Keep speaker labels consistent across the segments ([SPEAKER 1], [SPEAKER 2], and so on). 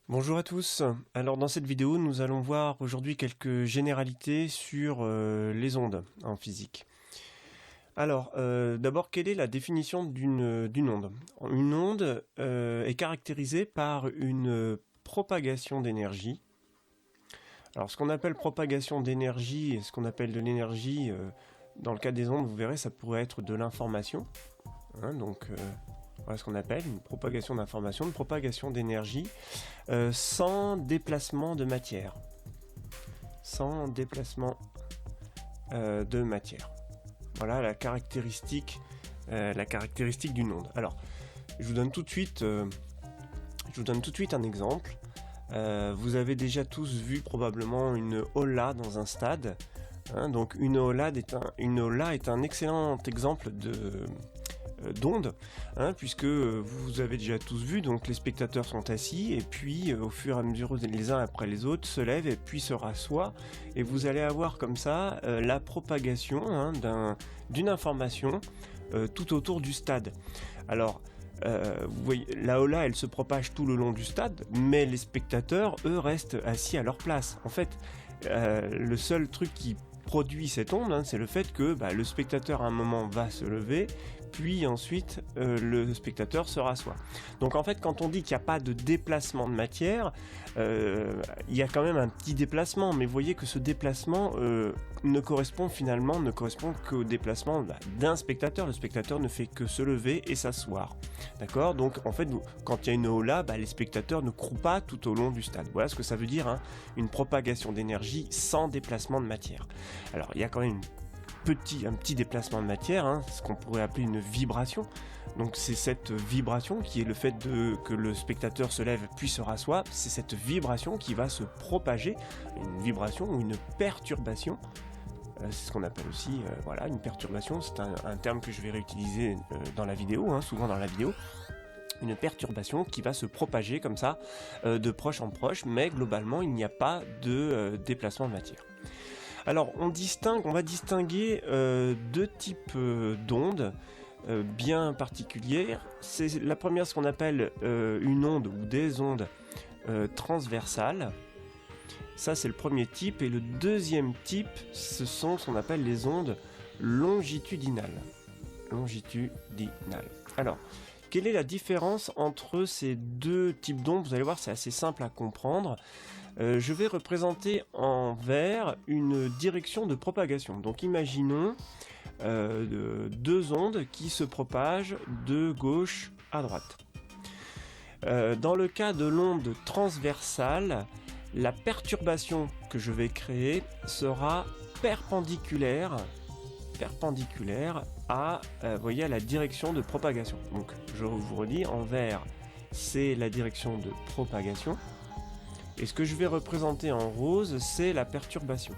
[SPEAKER 1] Bonjour à tous. Alors dans cette vidéo, nous allons voir aujourd'hui quelques généralités sur les ondes en physique. Alors, d'abord, quelle est la définition d'une onde? Une onde est caractérisée par une propagation d'énergie. Alors, ce qu'on appelle propagation d'énergie et ce qu'on appelle de l'énergie, dans le cas des ondes, vous verrez, ça pourrait être de l'information. Voilà ce qu'on appelle une propagation d'information, une propagation d'énergie, sans déplacement de matière. Sans déplacement de matière. Voilà la caractéristique d'une onde. Alors, je vous donne tout de suite un exemple. Vous avez déjà tous vu probablement une hola dans un stade. Donc une hola est un excellent exemple d'onde, puisque vous avez déjà tous vu, donc les spectateurs sont assis et puis au fur et à mesure les uns après les autres se lèvent et puis se rassoient et vous allez avoir comme ça la propagation d'une information tout autour du stade. Alors vous voyez, la hola elle se propage tout le long du stade, mais les spectateurs eux restent assis à leur place. En fait, le seul truc qui produit cette onde, c'est le fait que le spectateur à un moment va se lever, puis ensuite le spectateur se rassoit. Donc en fait, quand on dit qu'il n'y a pas de déplacement de matière, il y a quand même un petit déplacement, mais vous voyez que ce déplacement ne correspond qu'au déplacement d'un spectateur. Le spectateur ne fait que se lever et s'asseoir. D'accord? Donc en fait, quand il y a une hola, les spectateurs ne croient pas tout au long du stade. Voilà ce que ça veut dire, une propagation d'énergie sans déplacement de matière. Alors il y a quand même un petit déplacement de matière, ce qu'on pourrait appeler une vibration. Donc c'est cette vibration qui est le fait que le spectateur se lève puis se rassoit, c'est cette vibration qui va se propager, une vibration ou une perturbation. C'est ce qu'on appelle aussi une perturbation, c'est un terme que je vais réutiliser dans la vidéo, souvent dans la vidéo. Une perturbation qui va se propager comme ça de proche en proche, mais globalement il n'y a pas de déplacement de matière. Alors on va distinguer deux types d'ondes bien particulières. C'est la première, ce qu'on appelle une onde ou des ondes transversales. Ça c'est le premier type, et le deuxième type, ce sont ce qu'on appelle les ondes longitudinales. Alors, quelle est la différence entre ces deux types d'ondes? Vous allez voir, c'est assez simple à comprendre. Je vais représenter en vert une direction de propagation. Donc imaginons deux ondes qui se propagent de gauche à droite. Dans le cas de l'onde transversale, la perturbation que je vais créer sera perpendiculaire à, à la direction de propagation. Donc je vous redis, en vert c'est la direction de propagation, et ce que je vais représenter en rose c'est la perturbation.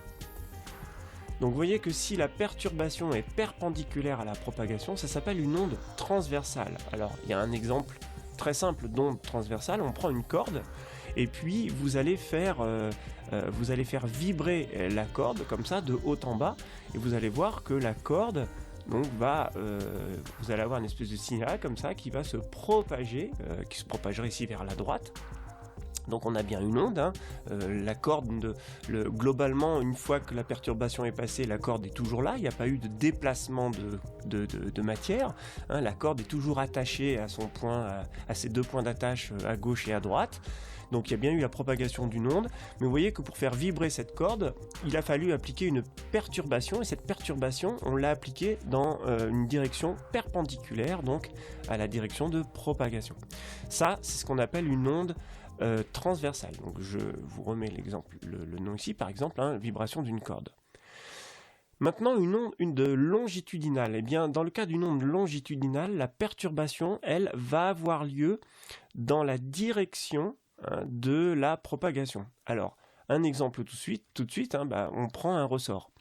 [SPEAKER 1] Donc vous voyez que si la perturbation est perpendiculaire à la propagation, ça s'appelle une onde transversale. Alors il y a un exemple très simple d'onde transversale, on prend une corde et puis vous allez faire vibrer la corde comme ça de haut en bas, et vous allez voir que la corde donc vous allez avoir une espèce de signal comme ça qui va se propager, qui se propagerait ici vers la droite. Donc on a bien une onde, la corde, globalement, une fois que la perturbation est passée, la corde est toujours là, il n'y a pas eu de déplacement de matière, la corde est toujours attachée à son point, à ses deux points d'attache à gauche et à droite. Donc il y a bien eu la propagation d'une onde, mais vous voyez que pour faire vibrer cette corde, il a fallu appliquer une perturbation, et cette perturbation, on l'a appliquée dans une direction perpendiculaire, donc à la direction de propagation. Ça, c'est ce qu'on appelle une onde transversale. Donc je vous remets l'exemple, le nom ici, par exemple, vibration d'une corde. Maintenant, une onde longitudinale. Eh bien, dans le cas d'une onde longitudinale, la perturbation, elle, va avoir lieu dans la direction de la propagation. Alors, un exemple tout de suite, on prend un ressort.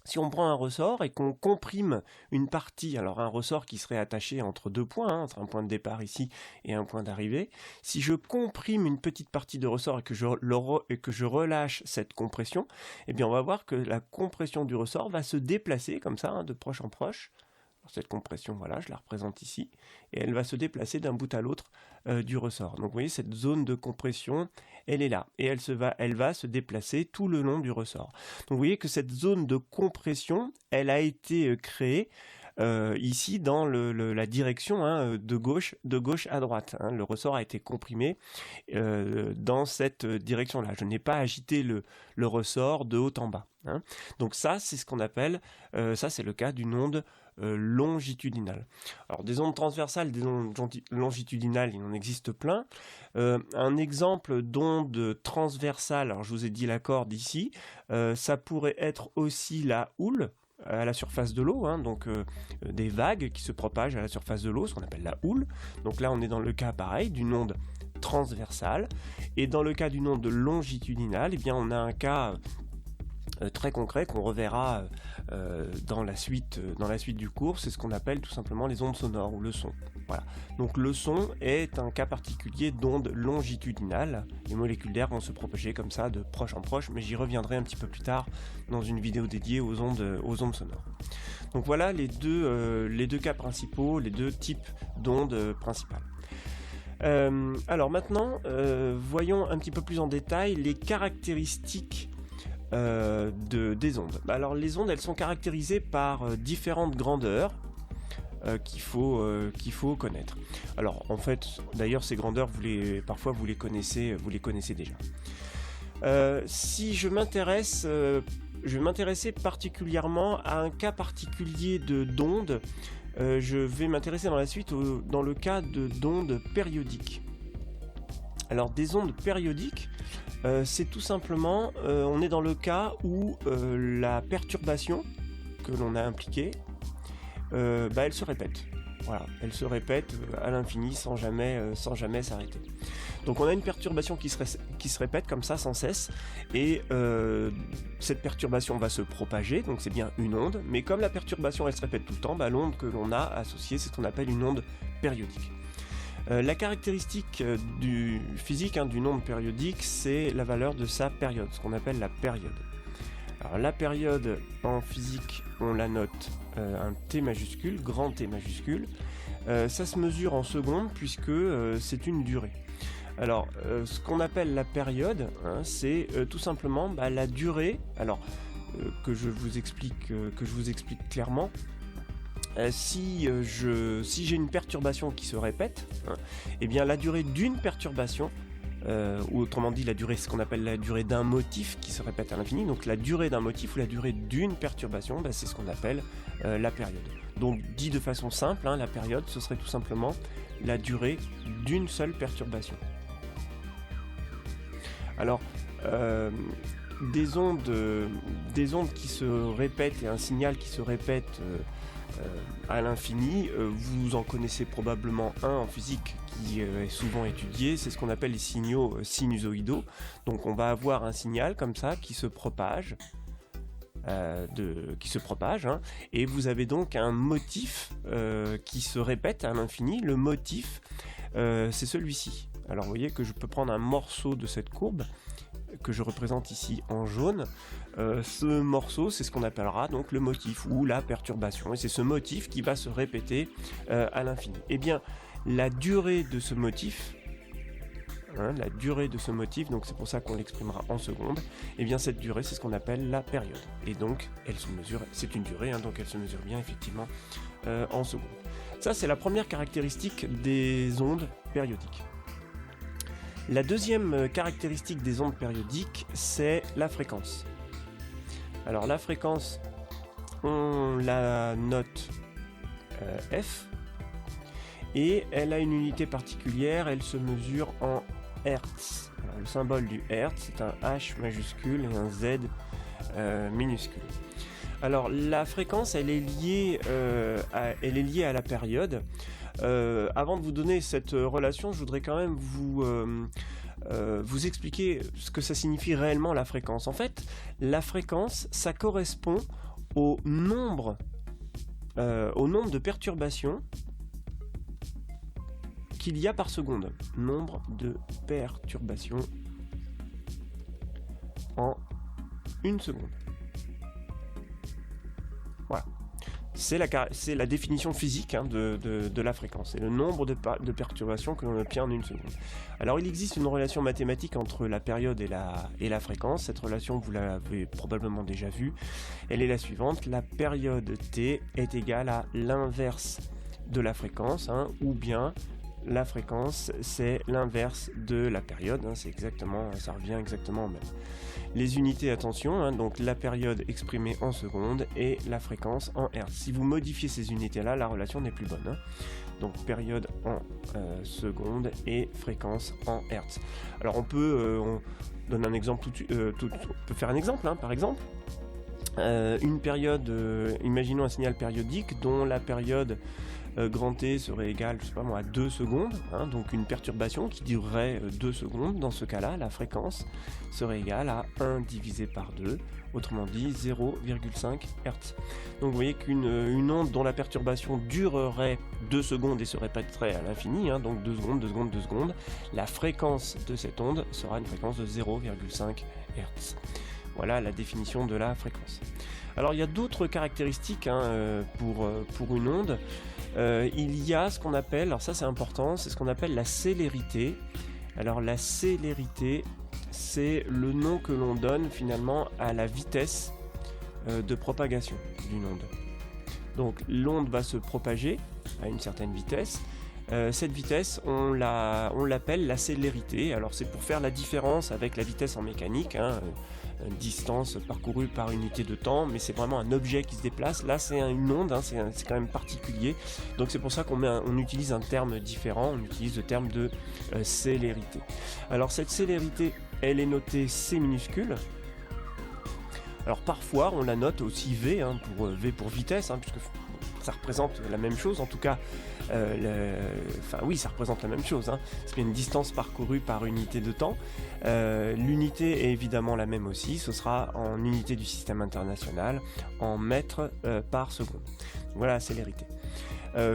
[SPEAKER 1] Si on prend un ressort et qu'on comprime une partie, alors un ressort qui serait attaché entre deux points, entre un point de départ ici et un point d'arrivée, si je comprime une petite partie de ressort et que je relâche cette compression, eh bien on va voir que la compression du ressort va se déplacer comme ça, de proche en proche. Cette compression, voilà, je la représente ici, et elle va se déplacer d'un bout à l'autre du ressort. Donc vous voyez, cette zone de compression, elle est là, et elle va se déplacer tout le long du ressort. Donc vous voyez que cette zone de compression, elle a été créée ici dans la direction de gauche à droite. Le ressort a été comprimé dans cette direction-là. Je n'ai pas agité le ressort de haut en bas. Donc ça, c'est ce qu'on appelle, ça c'est le cas d'une onde longitudinale. Alors des ondes transversales, des ondes longitudinales, il en existe plein. Un exemple d'onde transversale, alors je vous ai dit la corde ici, ça pourrait être aussi la houle à la surface de l'eau, donc des vagues qui se propagent à la surface de l'eau, ce qu'on appelle la houle. Donc là on est dans le cas pareil d'une onde transversale, et dans le cas d'une onde longitudinale, eh bien on a un cas très concret qu'on reverra dans la suite du cours, c'est ce qu'on appelle tout simplement les ondes sonores ou le son. Voilà. Donc le son est un cas particulier d'onde longitudinale. Les molécules d'air vont se propager comme ça de proche en proche, mais j'y reviendrai un petit peu plus tard dans une vidéo dédiée aux ondes sonores. Donc voilà les deux cas principaux, les deux types d'ondes principales. Alors maintenant, voyons un petit peu plus en détail les caractéristiques des ondes. Alors les ondes, elles sont caractérisées par différentes grandeurs qu'il faut connaître. Alors en fait, d'ailleurs ces grandeurs, parfois vous les connaissez déjà. Si je vais m'intéresser particulièrement à un cas particulier d'ondes. Je vais m'intéresser dans la suite dans le cas d'ondes périodiques. Alors des ondes périodiques, c'est tout simplement, on est dans le cas où la perturbation que l'on a impliquée, elle se répète. Voilà, elle se répète à l'infini sans jamais s'arrêter. Donc on a une perturbation qui se répète comme ça sans cesse, et cette perturbation va se propager, donc c'est bien une onde, mais comme la perturbation elle se répète tout le temps, l'onde que l'on a associée, c'est ce qu'on appelle une onde périodique. La caractéristique physique d'une onde périodique, c'est la valeur de sa période, ce qu'on appelle la période. Alors la période en physique, on la note un T majuscule, grand T majuscule. Ça se mesure en secondes puisque c'est une durée. Alors ce qu'on appelle la période, c'est tout simplement la durée. Alors que je vous explique clairement. Si j'ai une perturbation qui se répète, eh bien la durée d'une perturbation, ou autrement dit la durée, ce qu'on appelle la durée d'un motif qui se répète à l'infini, donc la durée d'un motif ou la durée d'une perturbation, c'est ce qu'on appelle la période. Donc dit de façon simple, la période ce serait tout simplement la durée d'une seule perturbation. Alors des ondes qui se répètent et un signal qui se répète à l'infini, vous en connaissez probablement un en physique qui est souvent étudié, c'est ce qu'on appelle les signaux sinusoïdaux. Donc on va avoir un signal comme ça qui se propage, et vous avez donc un motif qui se répète à l'infini. Le motif, c'est celui-ci. Alors vous voyez que je peux prendre un morceau de cette courbe que je représente ici en jaune. Ce morceau, c'est ce qu'on appellera donc le motif ou la perturbation, et c'est ce motif qui va se répéter à l'infini. Eh bien, la durée de ce motif, donc c'est pour ça qu'on l'exprimera en secondes, et bien cette durée, c'est ce qu'on appelle la période. Et donc, elle se mesure, c'est une durée, donc elle se mesure bien effectivement en secondes. Ça, c'est la première caractéristique des ondes périodiques. La deuxième caractéristique des ondes périodiques, c'est la fréquence. Alors la fréquence, on la note F, et elle a une unité particulière, elle se mesure en Hertz. Alors, le symbole du Hertz, c'est un H majuscule et un Z minuscule. Alors la fréquence, elle est liée à la période. Avant de vous donner cette relation, je voudrais quand même vous expliquer ce que ça signifie réellement la fréquence. En fait, la fréquence, ça correspond au nombre de perturbations qu'il y a par seconde. Nombre de perturbations en une seconde. Voilà. c'est la définition physique de la fréquence. C'est le nombre de perturbations que l'on obtient en une seconde. Alors il existe une relation mathématique entre la période et la fréquence. Cette relation, vous l'avez probablement déjà vue. Elle est la suivante. La période t est égale à l'inverse de la fréquence, ou bien la fréquence, c'est l'inverse de la période. Ça revient exactement au même. Les unités, attention, donc la période exprimée en secondes et la fréquence en hertz. Si vous modifiez ces unités-là, la relation n'est plus bonne. Donc période en secondes et fréquence en hertz. Alors on donne un exemple on peut faire un exemple, par exemple. Une période, imaginons un signal périodique dont la période grand T serait égale, je sais pas moi, à 2 secondes, donc une perturbation qui durerait 2 secondes. Dans ce cas-là, la fréquence serait égale à 1 divisé par 2, autrement dit 0,5 Hz. Donc vous voyez qu'une onde dont la perturbation durerait 2 secondes et se répéterait à l'infini, donc 2 secondes, 2 secondes, 2 secondes, la fréquence de cette onde sera une fréquence de 0,5 Hz. Voilà la définition de la fréquence. Alors il y a d'autres caractéristiques pour une onde. Il y a ce qu'on appelle, alors ça c'est important, c'est ce qu'on appelle la célérité. Alors la célérité, c'est le nom que l'on donne finalement à la vitesse de propagation d'une onde. Donc l'onde va se propager à une certaine vitesse. Cette vitesse, on l'appelle la célérité. Alors c'est pour faire la différence avec la vitesse en mécanique, une distance parcourue par unité de temps, mais c'est vraiment un objet qui se déplace. Là c'est une onde, c'est quand même particulier. Donc c'est pour ça qu'on utilise un terme différent, on utilise le terme de célérité. Alors cette célérité, elle est notée C minuscule. Alors parfois on la note aussi V, V pour vitesse, puisque ça représente la même chose, en tout cas, ça représente la même chose, c'est une distance parcourue par unité de temps. L'unité est évidemment la même aussi, ce sera en unité du système international, en mètres par seconde. Voilà la célérité.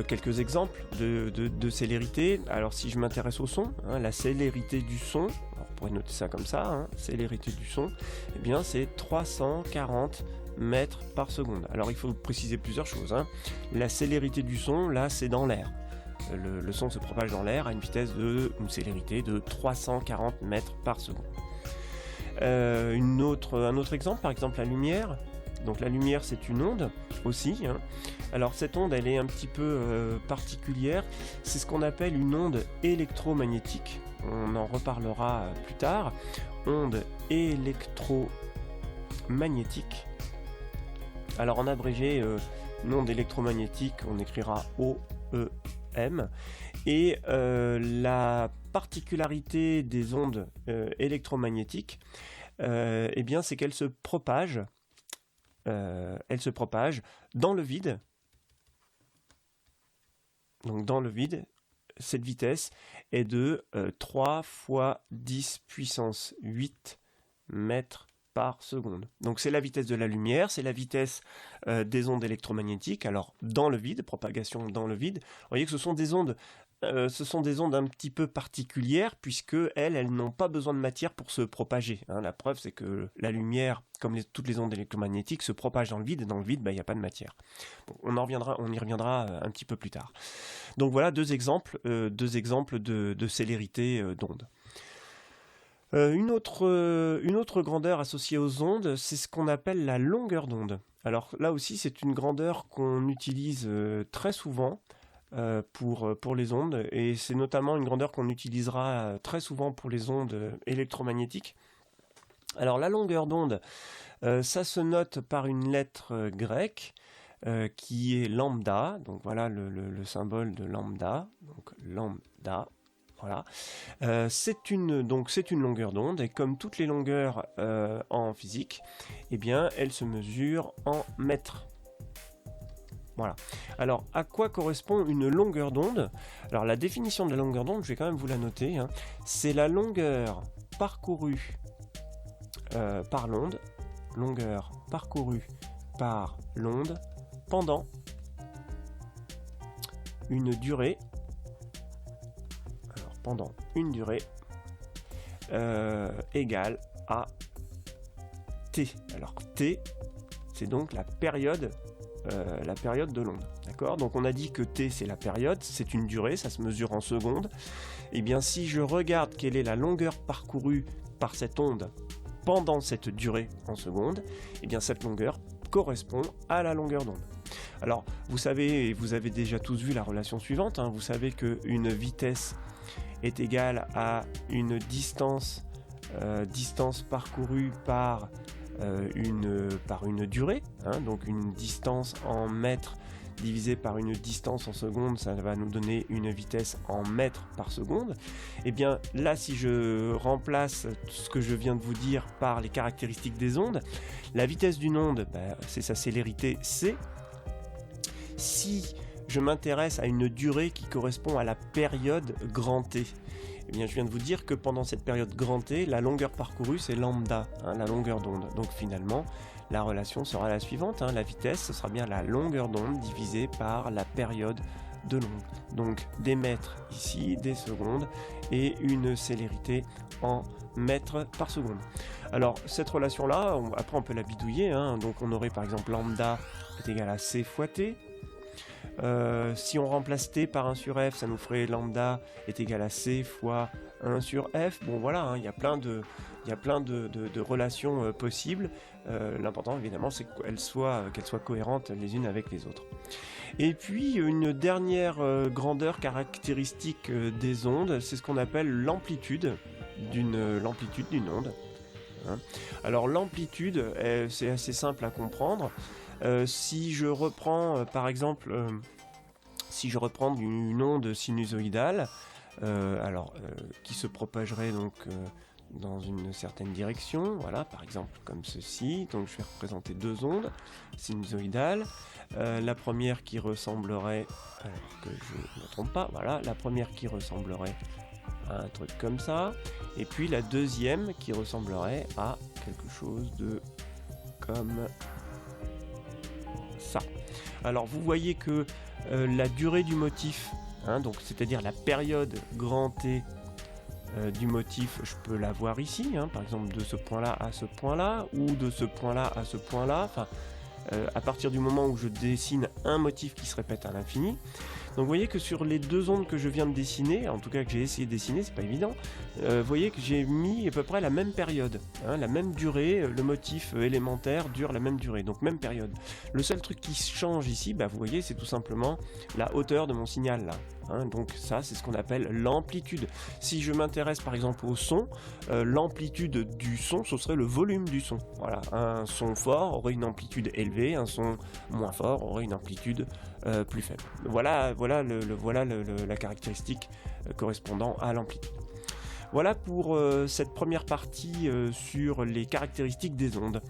[SPEAKER 1] Quelques exemples de célérité. Alors si je m'intéresse au son, la célérité du son, on pourrait noter ça comme ça, célérité du son, eh bien c'est 340 mètres par seconde. Alors il faut préciser plusieurs choses. La célérité du son, là c'est dans l'air. Le son se propage dans l'air à une célérité de 340 mètres par seconde. Un autre exemple, par exemple la lumière. Donc la lumière c'est une onde aussi. Alors cette onde elle est un petit peu particulière. C'est ce qu'on appelle une onde électromagnétique. On en reparlera plus tard. Onde électromagnétique. Alors en abrégé, une onde électromagnétique, on écrira OEM. Et la particularité des ondes électromagnétiques, c'est qu'elles se propagent. Elle se propage dans le vide. Donc dans le vide, cette vitesse est de 3 fois 10 puissance 8 mètres par seconde. Donc c'est la vitesse de la lumière, c'est la vitesse des ondes électromagnétiques. Alors dans le vide, propagation dans le vide, vous voyez que ce sont des ondes un petit peu particulières puisque elles n'ont pas besoin de matière pour se propager. La preuve c'est que la lumière, comme toutes les ondes électromagnétiques, se propage dans le vide et dans le vide, il n'y a pas de matière. Bon, on y reviendra un petit peu plus tard. Donc voilà deux exemples de célérité d'onde. Une autre grandeur associée aux ondes, c'est ce qu'on appelle la longueur d'onde. Alors là aussi, c'est une grandeur qu'on utilise très souvent pour les ondes, et c'est notamment une grandeur qu'on utilisera très souvent pour les ondes électromagnétiques. Alors la longueur d'onde, ça se note par une lettre grecque qui est lambda, donc voilà le symbole de lambda, donc lambda. Voilà. C'est une longueur d'onde, et comme toutes les longueurs en physique, elle se mesure en mètres. Voilà. Alors, à quoi correspond une longueur d'onde ? Alors, la définition de la longueur d'onde, je vais quand même vous la noter. C'est la longueur parcourue par l'onde, pendant une durée. Pendant une durée égale à t. Alors t, c'est donc la période de l'onde. D'accord? Donc on a dit que t c'est la période, c'est une durée, ça se mesure en secondes. Et bien si je regarde quelle est la longueur parcourue par cette onde pendant cette durée en secondes, et bien cette longueur correspond à la longueur d'onde. Alors vous savez, et vous avez déjà tous vu la relation suivante, hein, vous savez qu'une vitesse est égale à une distance parcourue par une durée, hein, donc une distance en mètres divisé par une distance en secondes, ça va nous donner une vitesse en mètres par seconde. Et bien là, si je remplace ce que je viens de vous dire par les caractéristiques des ondes, la vitesse d'une onde, c'est sa célérité c. Si je m'intéresse à une durée qui correspond à la période grand T, eh bien, je viens de vous dire que pendant cette période grand T, la longueur parcourue c'est lambda, hein, la longueur d'onde. Donc finalement, la relation sera la suivante, hein, la vitesse, ce sera bien la longueur d'onde divisée par la période de l'onde. Donc des mètres ici, des secondes, et une célérité en mètres par seconde. Alors cette relation-là, après on peut la bidouiller, hein, donc on aurait par exemple lambda est égal à c fois t. Si on remplace t par 1 sur f, ça nous ferait lambda est égal à c fois 1 sur f. Bon voilà, hein, il y a plein de relations possibles. L'important évidemment c'est qu'elles soient cohérentes les unes avec les autres. Et puis une dernière grandeur caractéristique des ondes, c'est ce qu'on appelle l'amplitude d'une onde. Hein. Alors l'amplitude, c'est assez simple à comprendre. Si je reprends par exemple une onde sinusoïdale, qui se propagerait donc dans une certaine direction, voilà, par exemple comme ceci, donc je vais représenter deux ondes sinusoïdales, la première qui ressemblerait, alors que je ne me trompe pas, voilà, la première qui ressemblerait à un truc comme ça, et puis la deuxième qui ressemblerait à quelque chose de comme ça. Alors vous voyez que la durée du motif, hein, donc c'est-à-dire la période grand T du motif, je peux la voir ici, hein, par exemple de ce point-là à ce point-là, ou de ce point-là à ce point-là, enfin à partir du moment où je dessine un motif qui se répète à l'infini. Donc vous voyez que sur les deux ondes que je viens de dessiner, en tout cas que j'ai essayé de dessiner, c'est pas évident, vous voyez que j'ai mis à peu près la même période, hein, la même durée, le motif élémentaire dure la même durée, donc même période. Le seul truc qui change ici, vous voyez, c'est tout simplement la hauteur de mon signal là. Hein, donc ça c'est ce qu'on appelle l'amplitude. Si je m'intéresse par exemple au son, l'amplitude du son, ce serait le volume du son. Voilà, un son fort aurait une amplitude élevée, un son moins fort aurait une amplitude plus faible. Voilà la caractéristique correspondant à l'amplitude. Voilà pour cette première partie sur les caractéristiques des ondes.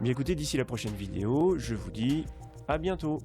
[SPEAKER 1] Bien écoutez, d'ici la prochaine vidéo, je vous dis à bientôt.